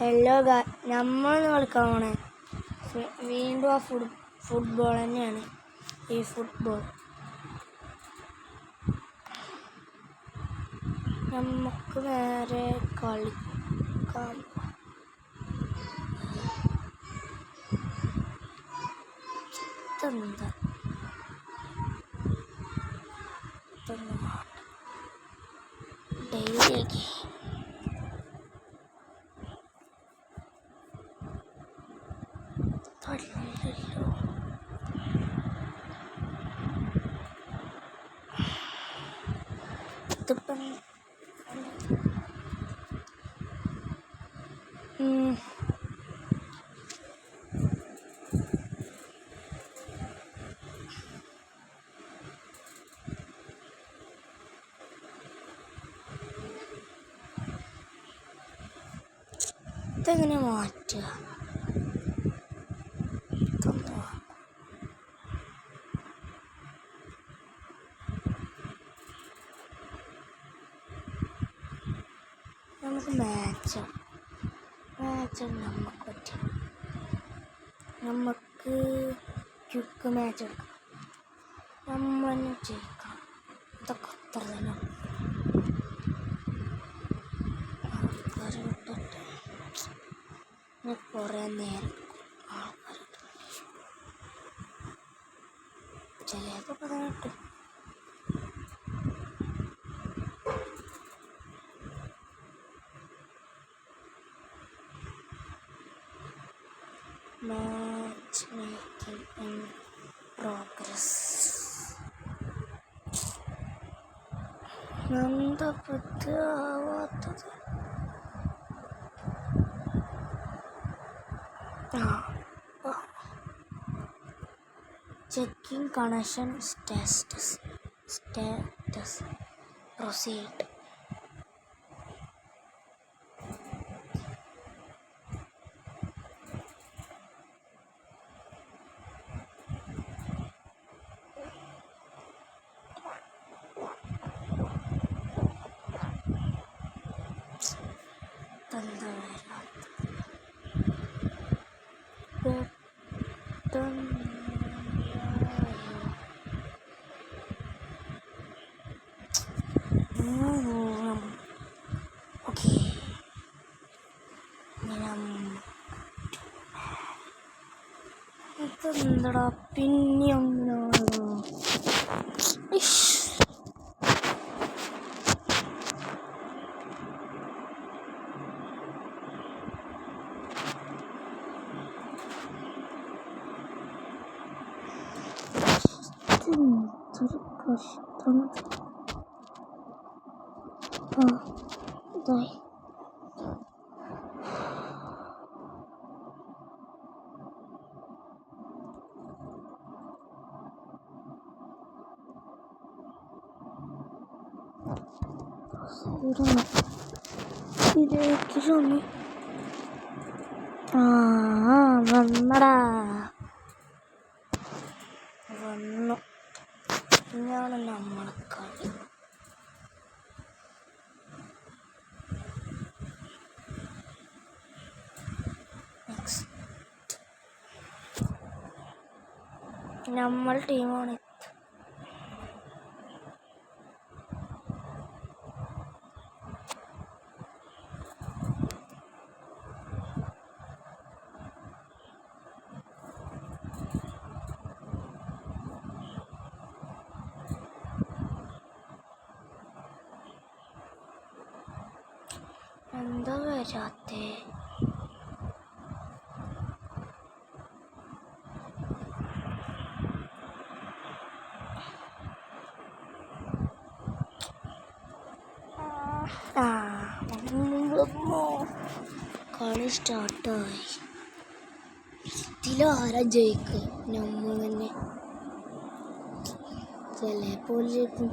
Hello നമ്മൾ കളിക്കാൻ പോണേ വീണ്ടും ആ ഫുട്ബോൾ തന്നെയാണ്. ഈ ഫുട്ബോൾ നമുക്ക് നേരെ കളിക്കാം. ഇതെന്താ ഡെയിലി ഇതിപ്പം ഇതെങ്ങനെ മാറ്റുക? നമുക്ക് മാച്ച് നമുക്ക് പറ്റും. നമുക്ക് ക്വിക്ക് മാച്ച് എടുക്കാം. നമ്മൾ തന്നെ ജയിക്കണം. ഇതൊക്കെ അത്ര തന്നെ ആൾക്കാർ വിട്ടിട്ട് കുറേ നേരം ആൾക്കാർ ചിലപ്പോൾ കിട്ടും. Match making in progress. എന്താ പറ്റാത്തത്? Checking connection status proceed. Okay. ഇതെന്താടാ പിന്നെയും കഷ്ടം. ഇതായി വന്നടാ വന്നു. ഇതാണ് നമ്മളെ കളി. നമ്മൾ ടീമാണ്. എന്താ വരാത്തെ? കളി സ്റ്റാർട്ടായി. ഇതിലാരാ ജയിക്കുക? നമ്മൾ തന്നെ. ചിലപ്പോൾ ജയിക്കും,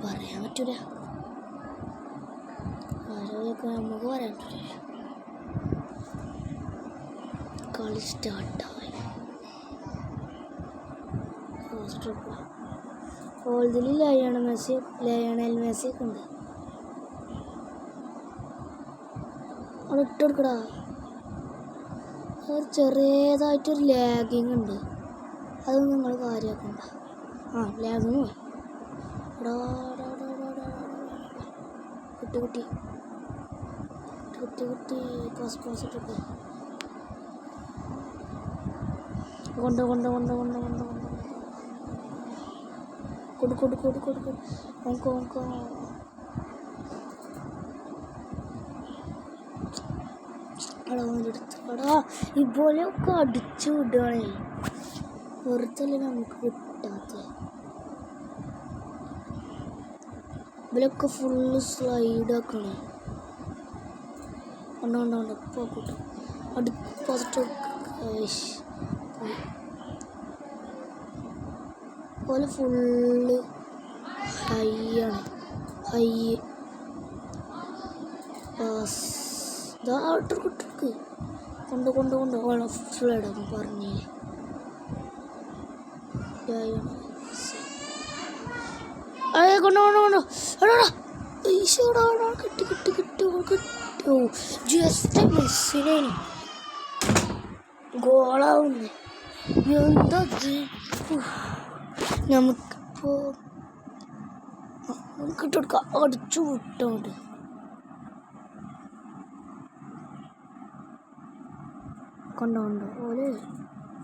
പറയാൻ പറ്റൂല. നമുക്ക് പറയാൻ പറ്റില്ല. കളി സ്റ്റാർട്ടായി. ഇതിൽ ലയണൽ മെസ്സി ഒക്കെ ഉണ്ട്. അവിടെ ഇട്ടെടുക്കടാ. ചെറിയതായിട്ടൊരു ലാഗിങ് ഉണ്ട്, അതൊന്നും നിങ്ങൾ കാര്യമാക്കണ്ട. ലാഗിങ് പോയി. കുട്ടി കുട്ടി കുട്ടി കുട്ടി പാസ് ഇട്ടൊക്കെ കൊണ്ട് കൊണ്ട് കൊണ്ട് കൊണ്ട് കൊണ്ട് കൊണ്ട് കൊടു കൊടു കൊടു കൊടു കൊടു ഓങ്കോ അടാ ഇതുപോലെയൊക്കെ അടിച്ചു വിടുകയാണേ, വെറുതെ നമുക്ക് കിട്ടാത്ത. ഇവരൊക്കെ ഫുള്ള് സ്ലൈഡാക്കണേ. ഉണ്ട് പോക്കോട്ടെ അടുത്ത പോലെ ഫുള്ള് ഹൈ ആണ്. ഹൈ ഇതാട്ടർക്ക് കൊണ്ട് കൊണ്ട് കൊണ്ട് ഓളം ഫ്ലൈഡാക്കും പറഞ്ഞേ. കൊണ്ട് കൊണ്ട് കൊണ്ട് എടാ ഈശോടാ കിട്ടി കിട്ടി കിട്ടി കിട്ടോ. ജസ്റ്റ് മിസ്സിനെ ഗോളാവുന്നേ. എന്താ നമുക്കിപ്പോ കിട്ടെടുക്കാം. അടിച്ചു വിട്ടോണ്ട് കൊണ്ടോണ്ട് ഓല്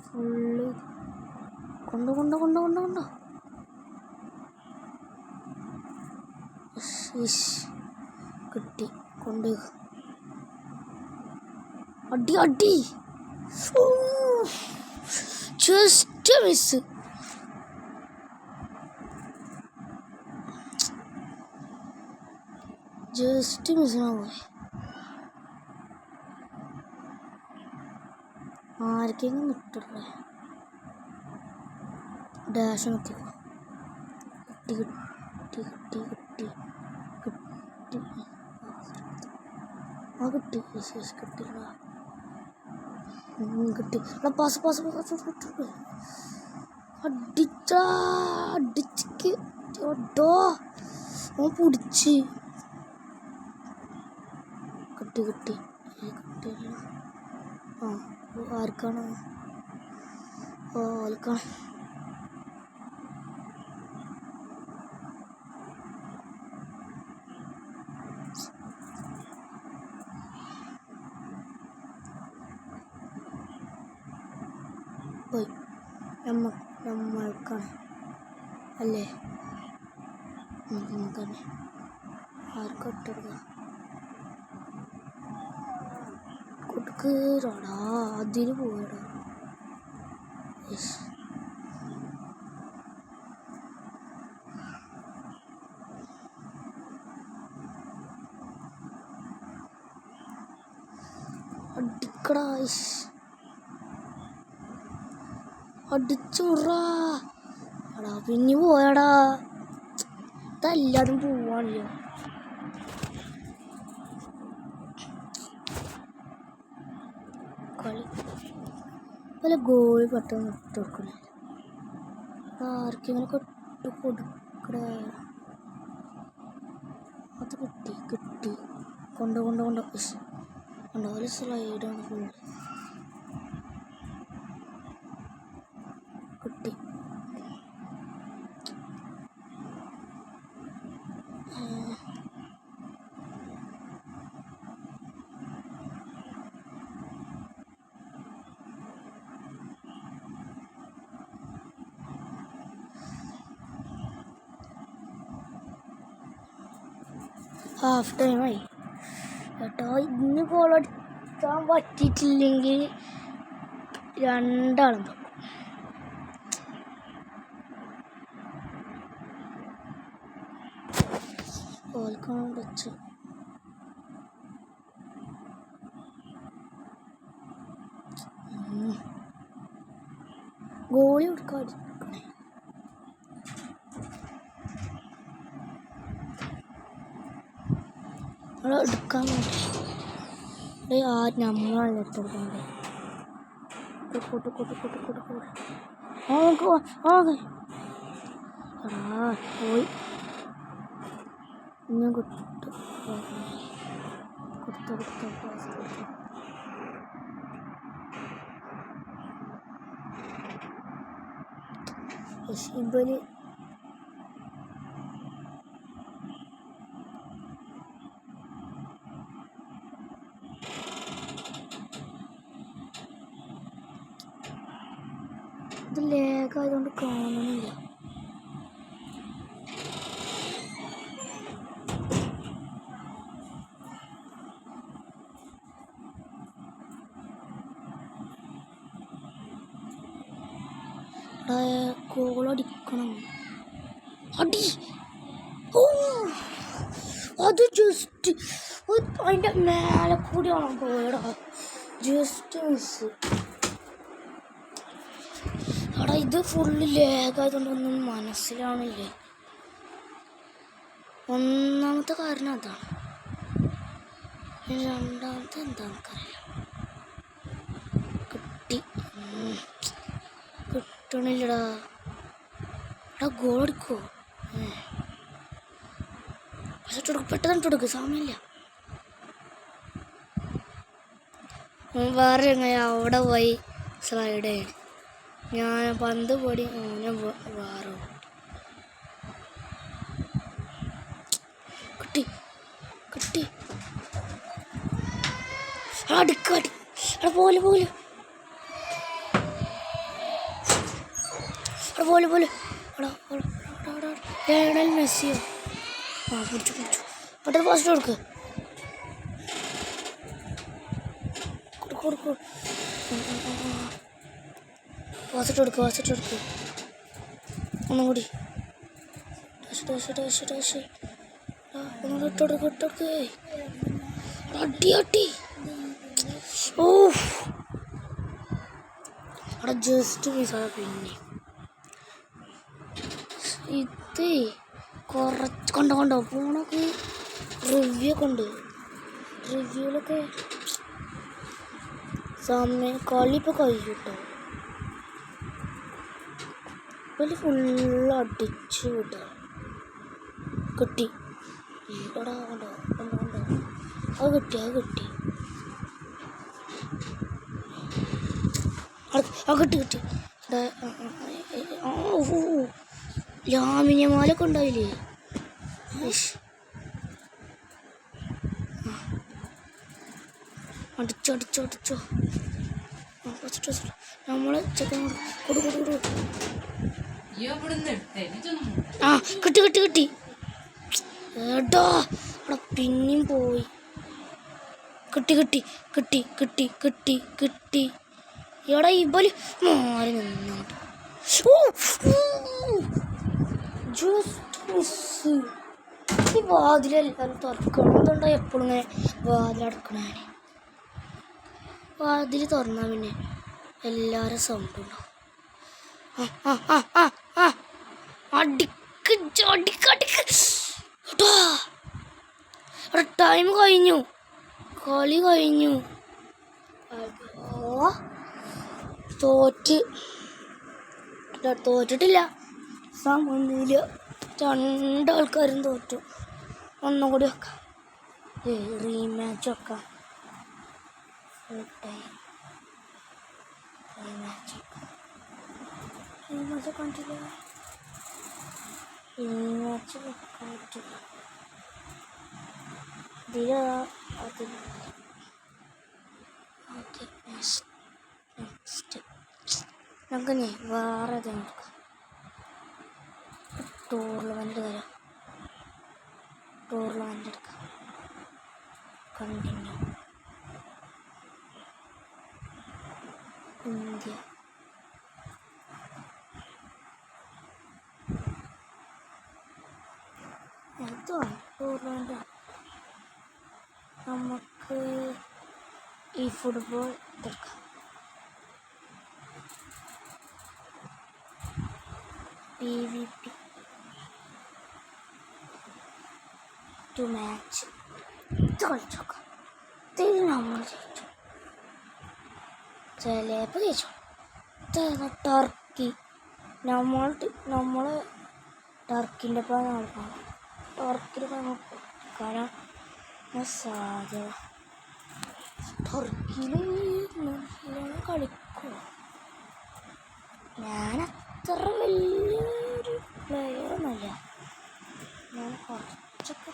ഫുള്ള് കൊണ്ട് കൊണ്ട് കൊണ്ട് കൊണ്ട് കൊണ്ടോ. കിട്ടി കൊണ്ട് അടി അടി ജസ്റ്റ് മിസ്. ജസ്റ്റ് മിസ്സിനാ പോയി. ആർക്കെങ്കിലും കിട്ടല്ലേ ഡാഷ് നിർത്തിക്കോ. കിട്ടി കിട്ടി കിട്ടി കിട്ടി കിട്ടി കിട്ടി കിട്ടില്ല കിട്ടി. പാസ് പാസ് അടിച്ചാ അടിച്ച് ഒട്ടോ ഓൻ പിടിച്ച് കിട്ടി കിട്ടി കിട്ടില്ല. ആർക്കാണ്? ഓൽക്കാണ്. പോയി നമ്മൾക്കാണ് അല്ലേ? നമുക്കന്നെ ആർക്കൊട്ടെടുക്ക കൊടുക്കടാ. അതിന് പോയടാ. അടിക്കടാ അടിച്ചുറാ. എടാ പിന്നെ പോയടാ. ഇതെല്ലാതും പോവാണല്ലോ. കളി വല്ല ഗോളി പെട്ടെന്ന് ഇട്ട് കൊടുക്കണേ. ആർക്കിങ്ങനെ ഇട്ട് കൊടുക്കടേ. അത് കിട്ടി കിട്ടി കൊണ്ട് കൊണ്ട് കൊണ്ട് ഉണ്ടോ. ഒരു സ്ലൈഡാണ് ഫുള്ള്. കിട്ടി ഹാഫ് ടൈമായി കേട്ടോ. ഇന്ന് ഗോൾ അടിക്കാൻ പറ്റിയിട്ടില്ലെങ്കിൽ രണ്ടാളും തോക്കും. ഓൽക്കാണ് വെച്ച് ഗോളി കൊടുക്കാതിരിക്കണേ. എടുക്കാൻ നമ്മളാണ് എടുത്തെടുക്കണ്ടേ. കൂട്ട് കൂട്ട് കൂട്ട് കൂട്ട് കൂട്ട് പോയി. ഇന്നും കിട്ടും കൊടുത്തു ഇവര് ഇത് ലേഖായതുകൊണ്ട് കാണുന്നില്ല. ഗോളടിക്കണം. അടി. ഓ അത് ജസ്റ്റ് അതിൻ്റെ മേലെ കൂടിയാണോ പോയടാ. Just miss. എടാ ഇത് ഫുള്ള് ലേഖായതുകൊണ്ടൊന്നും മനസ്സിലാവണില്ലേ. ഒന്നാമത്തെ കാരണം അതാണ്. രണ്ടാമത്തെ എന്താണെന്നറിയില്ല. കിട്ടണില്ലടാ. എടാ ഗോളടിക്കോ. പെട്ടെന്ന് കൊടുക്ക്, സമയമില്ല. വേറെ എങ്ങനെ അവിടെ പോയി സ്ലൈഡ് ചെയ്യണം. ഞാൻ പന്ത് പൊടി ഞാൻ വേറെ കിട്ടി. അടിക്കടി. എടാ പോലെ എടാ മെസ്സിയോ. പിടിച്ചു പെട്ടെന്ന് ഫസ്റ്റ് കൊടുക്ക്. വാസിട്ട് കൊടുക്ക്. ഒന്നും കൂടി ഇട്ടൊടുക്ക്. അടി. ഓ അവിടെ ജസ്റ്റ് മിസ്സാണ്. പിന്നെ ഇത് കുറച്ച് കണ്ടോ ഫോണൊക്കെ റിവ്യൂ ഒക്കെ ഉണ്ട്. റിവ്യൂലൊക്കെ സമയം കളി ഇപ്പോൾ കഴിയൂട്ടോ. വലിയ ഫുള്ള് അടിച്ചു കിട്ടുക. കിട്ടി. എടാ കണ്ടോ അത് കിട്ടി. കിട്ടി. ലാമിന്യമാലൊക്കെ ഉണ്ടായില്ലേ. അടിച്ചോ. നമ്മള് ചെക്കൻ കൊടു. കിട്ടി. എടാ അവിടെ പിന്നെയും പോയി. കിട്ടി. എടാ ഇവല് മാറി നിന്നോട്ട്. ഈ വാതിലെല്ലാവരും തുറക്കണം. അതുകൊണ്ടാണ് എപ്പോഴും ഇങ്ങനെ വാതിലടക്കണേ. വാതിൽ തുറന്നാൽ പിന്നെ എല്ലാവരും സൗണ്ട് ഉണ്ടാവും. അടിക്ക്. ടൈം കഴിഞ്ഞു. കളി കഴിഞ്ഞു. തോറ്റിട്ടില്ല. സമനില. രണ്ടാൾക്കാരും തോറ്റു. ഒന്നും കൂടി വെക്കാം. റീമാച്ച് വെക്കാം. റീമാച്ച് കണ്ടില്ല. റീമാച്ച് വെക്കാൻ പറ്റില്ല. നെക്സ്റ്റ് നമുക്ക് വേറെ ഏതെങ്കിലും എടുക്കാം. ടൂർണമെൻറ്റ് എടുക്കാം. കണ്ടിന്യൂ. ഇന്ത്യ. എന്താണ് ടൂർണമെൻറ്റ്. നമുക്ക് ഈ ഫുട്ബോൾ എടുക്കാം. PvP two match. ഇത് കളിച്ചോക്കാം. ഇതിൽ നമ്മൾ ജയിച്ചു. ചിലപ്പോൾ ജയിച്ചു. ടർക്കി. നമ്മൾ ടർക്കിൻ്റെ ഒപ്പം നടക്കണം. ടർക്കിൽ കാരണം സാധ്യത ടർക്കിയിൽ നല്ലോണം കളിക്കും. ഞാൻ അത്ര വലിയൊരു പ്ലെയറൊന്നുമല്ല, ഞാൻ കുറച്ചൊക്കെ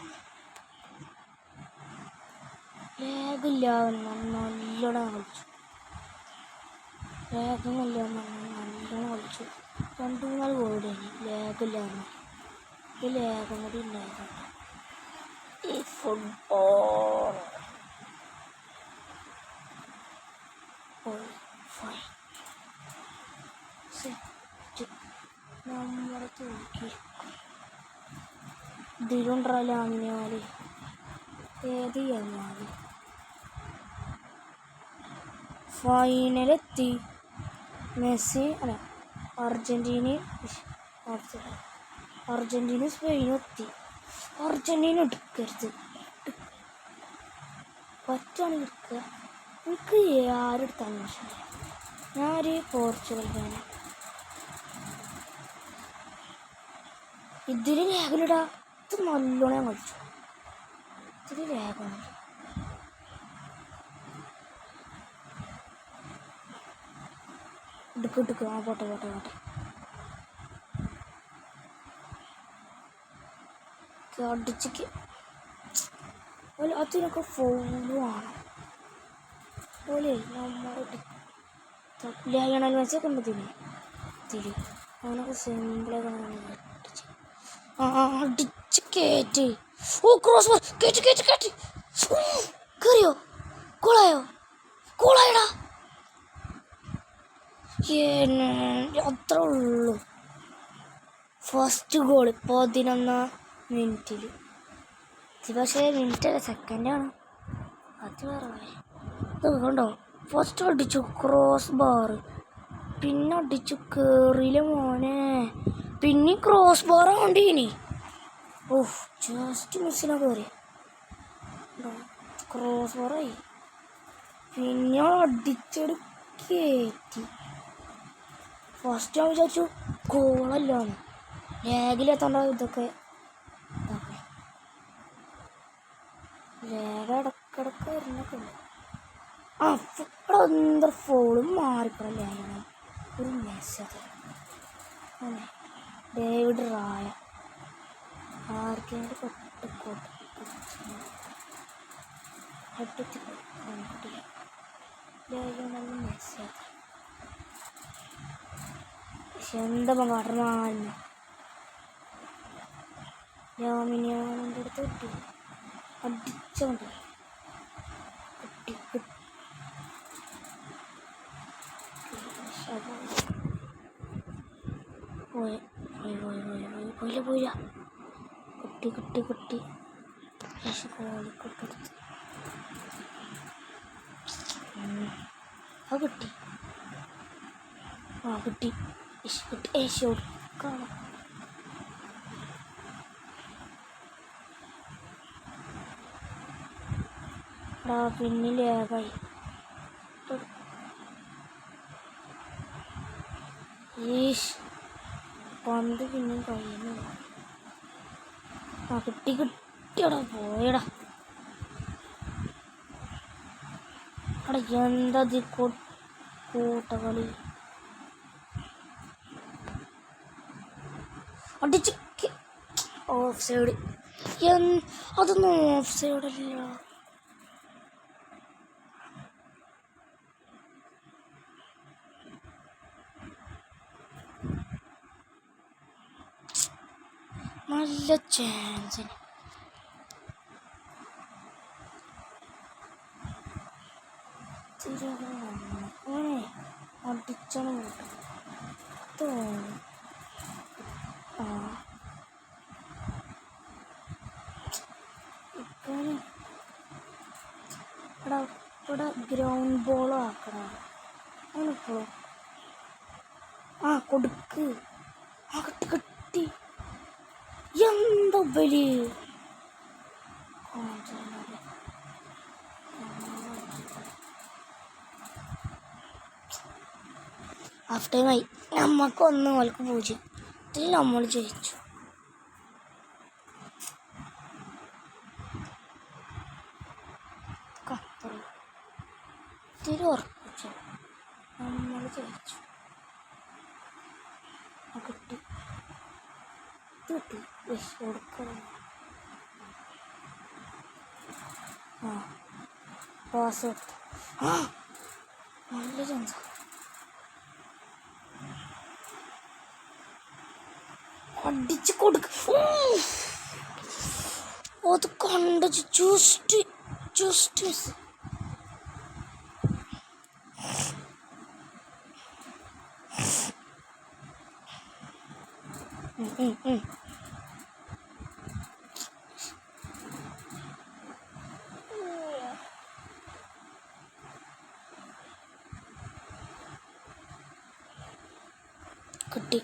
ലാഗില്ല നല്ലോണം കളിച്ചു. ലാഗില്ല നല്ലോണം കളിച്ചു. 2-3 ഗോൾഡേനി ലാഗില്ല. ഈ ലാഗും കൂടി ഉണ്ടായിരുന്നു. ഈ ഫുട്ബോൾ നമ്മളെ തൂക്കി ഇതിലുണ്ടല്ലോ. ഏത് ചെയ്യാൻ ഫൈനലെത്തി. മെസ്സി അല്ല അർജൻറ്റീന സ്പെയിനും എത്തി. അർജൻറ്റീന എടുക്കരുത്, പറ്റുകയാണെങ്കിൽ എടുക്കുക. എനിക്ക് ആരെടുത്താലും പ്രശ്നമില്ല. ഞാനൊരു പോർച്ചുഗൽ ഫാനാണ്. ഇതിൽ ലേഖനിടാ. ഇത് നല്ലോണം കളിച്ചു. ഇതിൽ ലേഖനം എടുക്കും. ആ പോട്ടെ. അടിച്ചിക്ക് അതിനൊക്കെ ഫോണുമാണ് പോലെ. നമ്മുടെ ലയണൽ മെസ്സിയൊക്കെ ഉണ്ട് തിരി അവനൊക്കെ സിമ്പിളൊക്കെ അടിച്ച് കയറ്റി. ഓ ക്രോസ് കയറ്റി കയറിയോ? കോളായടാ. അത്ര ഉള്ളൂ. ഫസ്റ്റ് ഗോള് 11 മിനിറ്റിൽ. ഇത് പക്ഷേ മിനിറ്റല്ല, സെക്കൻഡാണ്. അത് വേറെ കണ്ടോ. ഫസ്റ്റ് അടിച്ചു ക്രോസ് ബാർ, പിന്നെ അടിച്ചു കയറിയില്ല മോനെ. പിന്നെ ക്രോസ് ബാർ കണ്ടീനി. ഓഹ് ജസ്റ്റ് മിസ്സിനെ കയറി ക്രോസ് ബാറായി. പിന്നെ അടിച്ചെടുക്കേറ്റി. ഫസ്റ്റ് ഞാൻ വിചാരിച്ചു ഗോളല്ലാന്ന്. ലാഗിലെത്തേണ്ട ഇതൊക്കെ ലാഗ് ഇടക്കിടക്ക് വരുന്നൊക്കെ ഉണ്ട്. ഇവിടെ എന്താ ഫോളും മാറിപ്പോഴ ലാഗാണ്. ഒരു മെസ്സേജ് ഡേവിഡ് റായ ആർക്കെങ്കിലും മെസ്സേജ് എന്താ കടമാഞ്ഞ രാമിനിയാണെൻ്റെ അടുത്ത് കിട്ടി. അടിച്ചോണ്ട് പോയില്ല. കുട്ടി കോളിക്കൊട്ടെടുത്ത് കിട്ടി. കൊടുക്കണം. പിന്നെ ലേഖായി. പന്ത് പിന്നെയും കഴിയുന്നില്ല. കിട്ടിയടാ. പോയടാ. എന്താ കൂട്ടകളി. അടിച്ച് ഓഫ് സൈഡ്. അതൊന്നും ഓഫ് സൈഡല്ല. നല്ല ചാൻസിന് ഓനെ അടിച്ചാണ് തോന്നുന്നു. ഇവിടെ ഗ്രൗണ്ട് ബോളും ആക്കണം. അവനിപ്പോ കൊടുക്ക്. കിട്ടി. എന്താ ബലി. ഹാഫ് ടൈമായി. നമ്മൾക്ക് 1-0. ഇതിൽ നമ്മൾ ജയിച്ചു. ഖത്തർ ഇത്തിരി ഉറപ്പിച്ചു നമ്മൾ ജയിച്ചു. കിട്ടി കിട്ടി കൊടുക്കണം. ആ പാസ് കൊടുത്തു. ആ നല്ല ചാൻസ്. അടിച്ച് കൊടുക്ക. അത് കണ്ട ജസ്റ്റ് മിസ്. കിട്ടി.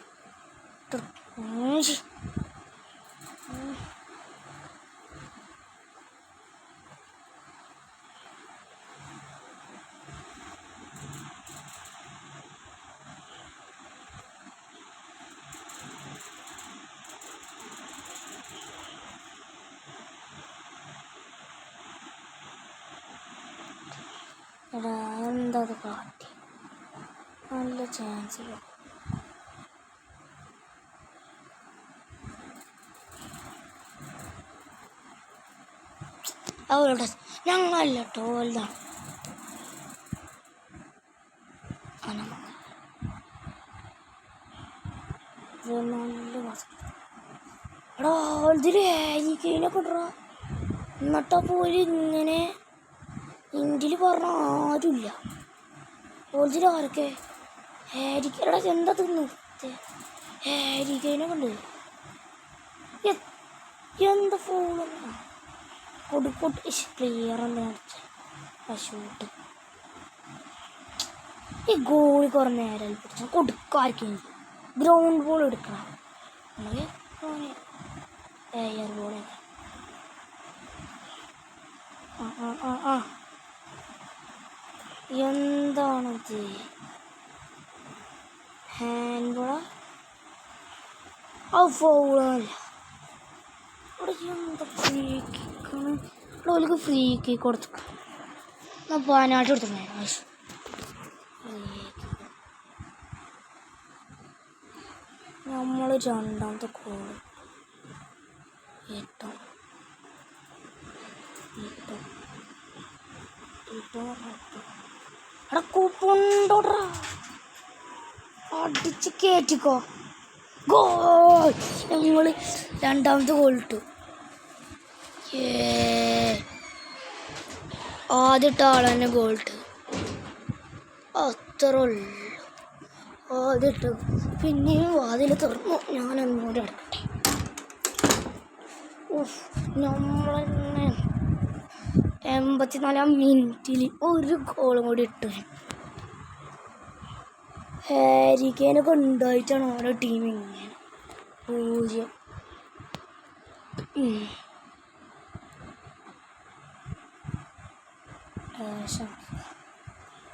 എടാ എന്താ അത് കാട്ടി? നല്ല ചാൻസ്. അവരുടെ ഞങ്ങളല്ല കേട്ടോ, വലുതാണ്. നല്ല എടാ ഇതില് ഹാരിക്കെയിനൊക്കെ ഇടറാ. എന്നിട്ടാ പോലും ഇങ്ങനെ ഇന്ത്യയിൽ പറഞ്ഞ ആരുമില്ല. ഓൾജിൽ ആരൊക്കെ ഹാരിക്കടാ എന്താ തിന്നു ഹാരിക്കെയിനൊക്കെ ഉണ്ട്. എന്താ ഫോണ് കൊടുക്കോട്ട് ക്ലിയർ എന്താ കാണിച്ച ഷൂട്ട്. ഈ ഗോളി കുറേ നേരം പിടിച്ച കൊടുക്കാർക്കും ഗ്രൗണ്ട് ബോൾ എടുക്കണം. എയർ ബോൾ എന്താണത്? ഹാൻഡ് ബോളാ? ആ ഫൗളല്ല. അവിടെ എന്താ ഫ്രീ കിക്കാണ്? ഇവിടെ ഓൾക്ക് ഫ്രീ കിക്ക് കൊടുത്തു. എന്നാൽ പതിനാട്ട് കൊടുത്തിട്ടുണ്ടായിരുന്നു. നമ്മൾ രണ്ടാമത്തെ കോള് എട്ടോ എടാ കൂപ്പുണ്ടോടാ. അടിച്ച് കയറ്റിക്കോ. ഗോൾ! ഞങ്ങൾ രണ്ടാമത്തെ ഗോൾ ഇട്ടു. ആദ്യത്തെ ആൾ തന്നെ ഗോൾ ഇട്ടു. അത്ര ഉള്ളു. ആദ്യമിട്ടു. പിന്നെയും വാതിൽ തുറന്നു. ഞാനൊന്നുകൂടി അടക്കട്ടെ. നമ്മളെന്നെ 84 മിനിറ്റിൽ ഒരു ഗോളും കൂടി ഇട്ടു. ഹാരിക്കെയിനൊക്കെ ഉണ്ടായിട്ടാണ് ഓരോ ടീം ഇങ്ങനെ 0.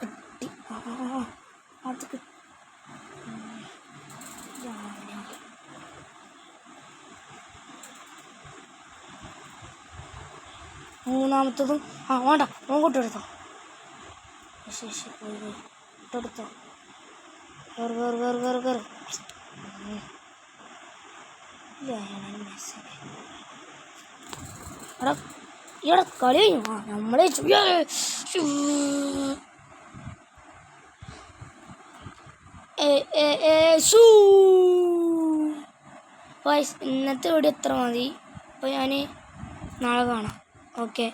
കിട്ടി. അത് കിട്ടി. മൂന്നാമത്തതും വേണ്ട നോക്കോട്ട് എടുത്തോ. ശരി പോയി ഇട്ടെടുത്തോ. കയറ്. എടാ ഇവിടെ കളി കഴിഞ്ഞു. നമ്മളെ ഇന്നത്തെ വീഡിയോ എത്ര മതി. അപ്പോൾ ഞാൻ നാളെ കാണാം. ഓക്കെ.